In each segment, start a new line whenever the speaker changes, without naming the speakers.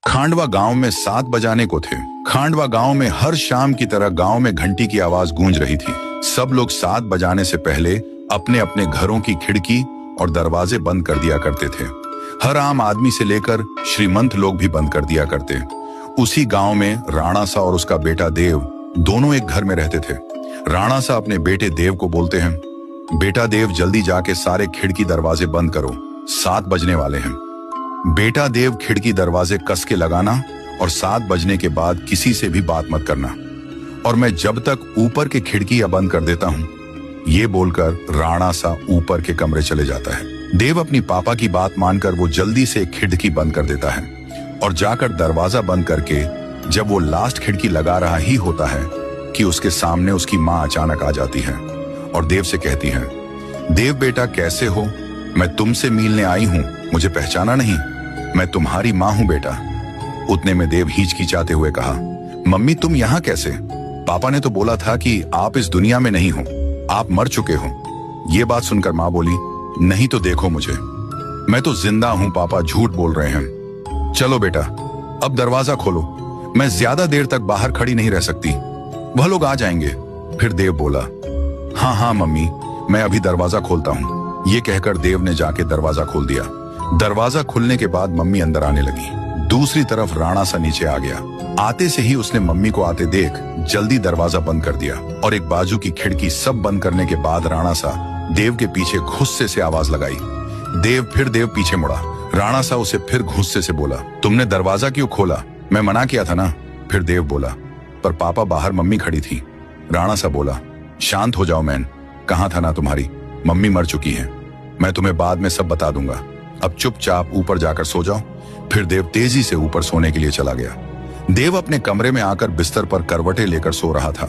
खांडवा गांव में 7 बजाने को थे। खांडवा गांव में हर शाम की तरह गांव में घंटी की आवाज गूंज रही थी। सब लोग 7 बजाने से पहले अपने अपने घरों की खिड़की और दरवाजे बंद कर दिया करते थे। हर आम आदमी से लेकर श्रीमंत लोग भी बंद कर दिया करते। उसी गांव में राणा सा और उसका बेटा देव दोनों एक घर में रहते थे। राणा सा अपने बेटे देव को बोलते हैं, बेटा देव जल्दी जाके सारे खिड़की दरवाजे बंद करो, 7 बजने वाले हैं। बेटा देव खिड़की दरवाजे कस के लगाना और 7 बजने के बाद किसी से भी बात मत करना, और मैं जब तक ऊपर के खिड़कियां बंद कर देता हूं, ये बोलकर राणा सा ऊपर के कमरे चले जाता है। देव अपनी पापा की बात मानकर वो जल्दी से खिड़की बंद कर देता है और जाकर दरवाजा बंद करके जब वो लास्ट खिड़की लगा रहा ही होता है कि उसके सामने उसकी माँ अचानक आ जाती है और देव से कहती है, देव बेटा कैसे हो, मैं तुमसे मिलने आई हूं, मुझे पहचाना नहीं, मैं तुम्हारी माँ हूं बेटा। उतने में देव हिचकिचाते हुए कहा, मम्मी तुम यहाँ कैसे? पापा ने तो बोला था कि आप इस दुनिया में नहीं हो, आप मर चुके हो। ये बात सुनकर माँ बोली, नहीं तो देखो मुझे, मैं तो जिंदा हूं, पापा झूठ बोल रहे हैं। चलो बेटा अब दरवाजा खोलो, मैं ज्यादा देर तक बाहर खड़ी नहीं रह सकती, वह लोग आ जाएंगे। फिर देव बोला, हाँ हाँ मम्मी, मैं अभी दरवाजा खोलता हूँ। ये कहकर देव ने जाके दरवाजा खोल दिया। दरवाजा खुलने के बाद मम्मी अंदर आने लगी। दूसरी तरफ राणा सा नीचे आ गया। आते से ही उसने मम्मी को आते देख जल्दी दरवाजा बंद कर दिया और एक बाजू की खिड़की सब बंद करने के बाद राणा सा देव के पीछे गुस्से से आवाज लगाई। देव पीछे मुड़ा। राणा सा उसे फिर गुस्से से बोला, तुमने दरवाजा क्यों खोला? मैं मना किया था ना। फिर देव बोला, पर पापा बाहर मम्मी खड़ी थी। राणा सा बोला, शांत हो जाओ मैन, कहाँ था ना तुम्हारी मम्मी मर चुकी है, मैं तुम्हें बाद में सब बता दूंगा, अब चुपचाप ऊपर जाकर सो जाओ। फिर देव तेजी से ऊपर सोने के लिए चला गया। देव अपने कमरे में आकर बिस्तर पर करवटें लेकर सो रहा था।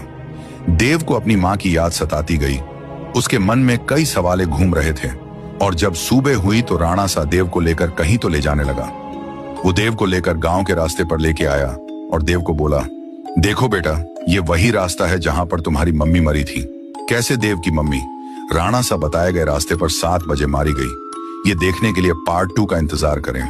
देव को अपनी माँ की याद सताती गई। उसके मन में कई सवाल घूम रहे थे और जब सुबह हुई तो राणा सा देव को लेकर कहीं तो ले जाने लगा। वो देव को लेकर गांव के रास्ते पर लेके आया और देव को बोला, देखो बेटा, ये वही रास्ता है जहां पर तुम्हारी मम्मी मरी थी। कैसे देव की मम्मी राणा सा बताए गए रास्ते पर 7 बजे मारी गई? ये देखने के लिए पार्ट 2 का इंतजार करें।